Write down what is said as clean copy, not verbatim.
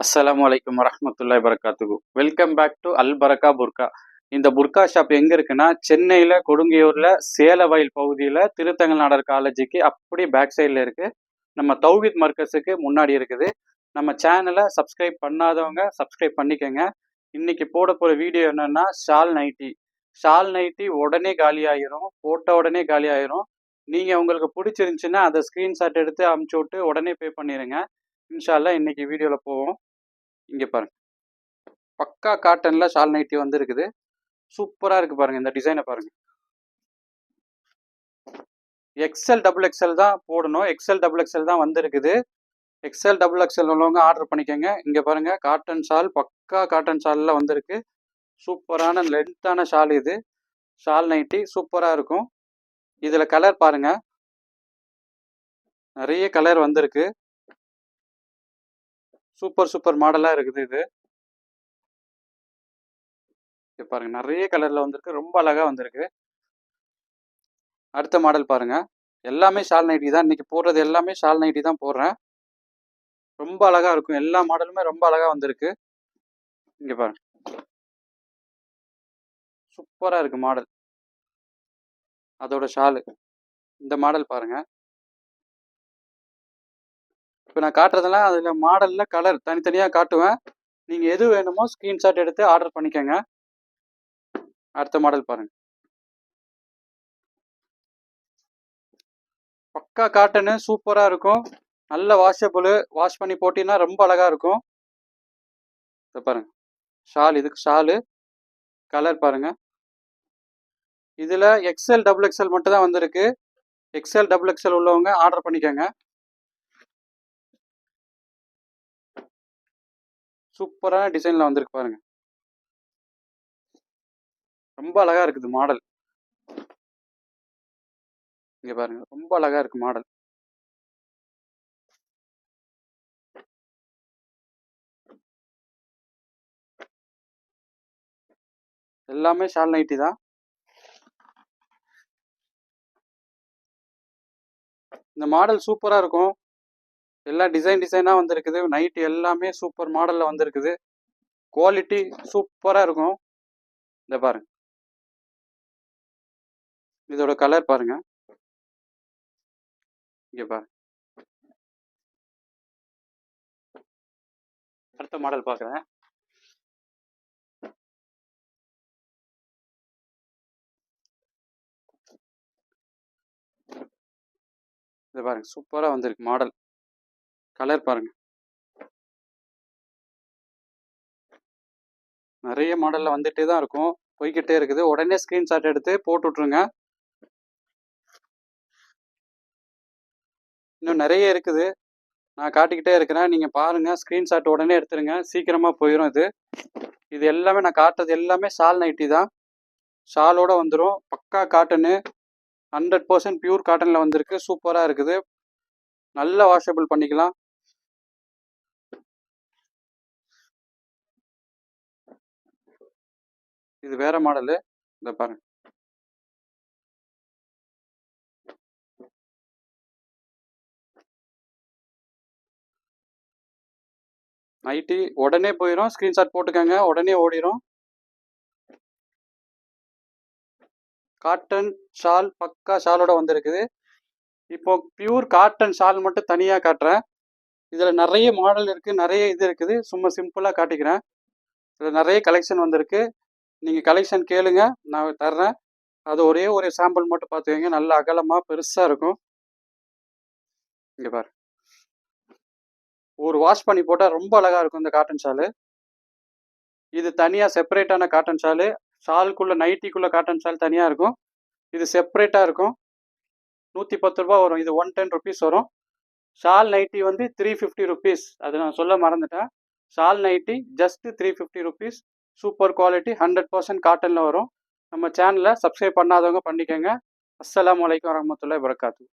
அஸ்ஸலாமு அலைக்கும் வரஹ்மத்துல்லாஹி வரகாத்துஹு. வெல்கம் பேக் டு அல் பரக்கா புர்கா. இந்த புர்கா ஷாப் எங்க இருக்குன்னா, சென்னையில கொடுங்கையூர்ல சேலவயல் பகுதியில திருத்தங்கல் நாடார் காலேஜுக்கு அப்படி பேக் சைடில் இருக்கு. நம்ம தௌஹீத் மர்கஸுக்கு முன்னாடி இருக்குது. நம்ம சேனலை சப்ஸ்கிரைப் பண்ணாதவங்க சப்ஸ்கிரைப் பண்ணிக்கோங்க. இன்னைக்கு போட போகிற வீடியோ என்னன்னா ஷால் நைட்டி உடனே காலி ஆயிரும், போட்ட உடனே காலி ஆயிரும். நீங்கள் உங்களுக்கு பிடிச்சிருந்துச்சுன்னா அதை ஸ்க்ரீன்ஷாட் எடுத்து அமுச்சு விட்டு உடனே பே பண்ணிடுங்க. இன்ஷா அல்லாஹ் இன்னைக்கு வீடியோவில் போவோம். இங்கே பாருங்க, பக்கா காட்டன்ல ஷால் நைட்டி வந்து இருக்குது. சூப்பரா இருக்கு பாருங்க. இந்த டிசைனை பாருங்க. எக்ஸ்எல் டபுள் எக்ஸ்எல் தான் போடணும். எக்ஸ்எல் டபுள் எக்ஸ்எல் தான் வந்திருக்குது. எக்ஸ்எல் டபுள் எக்ஸ்எல் உள்ளவங்க ஆர்டர் பண்ணிக்கோங்க. இங்க பாருங்க, காட்டன் ஷால், பக்கா காட்டன் ஷால்ல வந்திருக்கு. சூப்பரான லென்த்தான ஷால். இது ஷால் நைட்டி சூப்பரா இருக்கும். இதுல கலர் பாருங்க, நிறைய கலர் வந்திருக்கு. சூப்பர் மாடலா இருக்குது. இது பாருங்க, நிறைய கலர்ல வந்திருக்கு. ரொம்ப அழகா வந்திருக்கு. அடுத்த மாடல் பாருங்க. எல்லாமே ஷால் நைட்டி தான். இன்னைக்கு போடுறது எல்லாமே ஷால் நைட்டி தான் போடுறேன். ரொம்ப அழகா இருக்கும். எல்லா மாடலுமே ரொம்ப அழகா வந்திருக்கு. இங்க பாருங்க, சூப்பரா இருக்கு மாடல். அதோட ஷாலு இந்த மாடல் பாருங்க. இப்போ நான் காட்டுறதெல்லாம் அதுல மாடல்ல கலர் தனித்தனியா காட்டுவேன். நீங்க எது வேணுமோ ஸ்கிரீன்ஷாட் எடுத்து ஆர்டர் பண்ணிக்கோங்க. அடுத்த மாடல் பாருங்க, பக்கா காட்டனு, சூப்பரா இருக்கும். நல்ல வாஷபிள். வாஷ் பண்ணி போட்டீங்கன்னா ரொம்ப அழகா இருக்கும். இதை பாருங்க, ஷால். இதுக்கு ஷாலு கலர் பாருங்க. இதுல எக்ஸ்எல் டபுள் எக்ஸ்எல் மட்டும் தான் வந்திருக்கு. எக்ஸ்எல் டபுள் எக்ஸ்எல் உள்ளவங்க ஆர்டர் பண்ணிக்கோங்க. சூப்பரான டிசைன்ல வந்திருக்கு பாருங்க. ரொம்ப அழகா இருக்குது மாடல். இங்க பாருங்க, ரொம்ப அழகா இருக்கு மாடல். எல்லாமே ஷால் நைட்டி தான். இந்த மாடல் சூப்பரா இருக்கும். எல்லாம் டிசைனா வந்திருக்குது. நைட்டி எல்லாமே சூப்பர் மாடல்ல வந்திருக்குது. குவாலிட்டி சூப்பரா இருக்கும். இந்த பாருங்க, இதோட கலர் பாருங்க. இங்க பாருங்க, அடுத்த மாடல் பாக்குறேன். இது பாருங்க, சூப்பரா வந்திருக்கு மாடல். கலர் பாருங்க. நிறைய மாடல்ல வந்துட்டே தான் இருக்கும், போய்கிட்டே இருக்குது. உடனே ஸ்கிரீன்ஷாட் எடுத்து போட்டு விட்ருங்க. இன்னும் நிறைய இருக்குது, நான் காட்டிக்கிட்டே இருக்கிறேன். நீங்க பாருங்க, ஸ்கிரீன்ஷாட் உடனே எடுத்துருங்க. சீக்கிரமா போயிடும். இது எல்லாமே நான் காட்டுறது எல்லாமே ஷால் நைட்டி தான். ஷாலோட வந்துடும். பக்கா காட்டனு, 100% பியூர் காட்டன்ல வந்திருக்கு. சூப்பரா இருக்குது. நல்ல வாஷபிள் பண்ணிக்கலாம். இது வேற மாடலு. இந்த பாருங்க, நைட்டி உடனே போயிடும். ஸ்கிரீன்ஷாட் போட்டுக்கோங்க, உடனே ஓடிடும். காட்டன் ஷால், பக்கா ஷாலோட வந்திருக்குது. இப்போ பியூர் காட்டன் ஷால் மட்டும் தனியாக காட்டுறேன். இதில் நிறைய மாடல் இருக்குது, நிறைய இது இருக்குது. சும்மா சிம்பிளாக காட்டிக்கிறேன். இதில் நிறைய கலெக்ஷன் வந்திருக்கு. நீங்கள் கலெக்ஷன் கேளுங்க, நான் தர்றேன். அது ஒரே ஒரு சாம்பிள் மட்டும் பார்த்துக்கோங்க. நல்ல அகலமாக பெருசாக இருக்கும். இங்கே பாரு, ஒரு வாஷ் பண்ணி போட்டால் ரொம்ப அழகாக இருக்கும் இந்த காட்டன் ஷாலு. இது தனியாக செப்பரேட்டான காட்டன் ஷாலு. ஷாலுக்குள்ளே நைட்டிக்குள்ளே காட்டன் ஷால் தனியாக இருக்கும். இது செப்பரேட்டாக இருக்கும். 110 ரூபா வரும். இது 110 ருபீஸ் வரும். ஷால் நைட்டி வந்து 350 ருபீஸ். அது நான் சொல்ல மறந்துட்டேன். Shawl nighty just 350 rupees. Super quality, 100% காட்டனில் வரும். நம்ம சேனலை சப்ஸ்கிரைப் பண்ணாதவங்க பண்ணிக்கோங்க. அஸ்ஸலாமு அலைக்கும் வரஹ்மத்துல்லாஹி வபரகாத்துஹு.